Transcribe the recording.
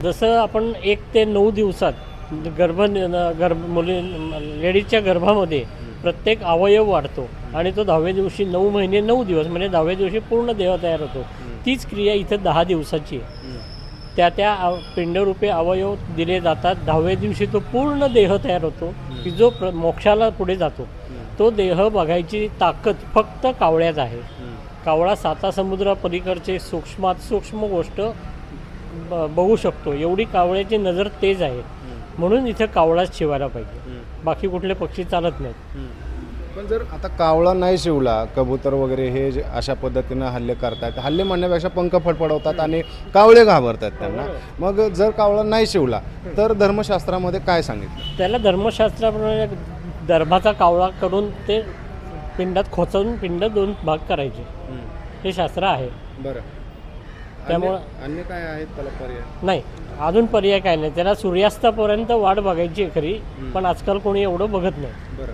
जसं आपण 1 ते 9 दिवसात लेडीजच्या गर्भामध्ये प्रत्येक अवयव वाढतो आणि तो 10व्या दिवशी 9 महिने 9 दिवस म्हणजे 10व्या दिवशी पूर्ण देह तयार होतो. तीच क्रिया इथं 10 दिवसाची आहे. त्या पिंडरूपी अवयव दिले जातात. 10व्या दिवशी तो पूर्ण देह तयार होतो की जो मोक्षाला पुढे जातो. तो देह बघायची ताकद फक्त कावळ्यात आहे. कावळा 7 समुद्रापलीकडचे सूक्ष्मात सूक्ष्म गोष्ट बघू शकतो. एवढी कावळ्याची नजर तेज आहे. म्हणून इथं कावळाच शिवायला पाहिजे. बाकी कुठले पक्षी चालत नाहीत. पण जर आता कावळा नाही शिवला, कबूतर वगैरे हे अशा पद्धतीनं हल्ले करतात. हल्ले म्हणण्यापेक्षा पंख फडफडवतात आणि कावळे घाबरतात त्यांना. मग जर कावळा नाही शिवला तर धर्मशास्त्रामध्ये काय सांगितलं? त्याला धर्मशास्त्राप्रमाणे दर्भाचा कावळा करून ते पिंडात खोचवून पिंड 2 भाग करायचे. हे शास्त्र आहे. बरं. त्यामुळं अन्य काय आहेत त्याला पर्याय? नाही, अजून पर्याय काय नाही. त्याला सूर्यास्तापर्यंत वाट बघायची आहे खरी, पण आजकाल कोणी एवढं बघत नाही. बरं.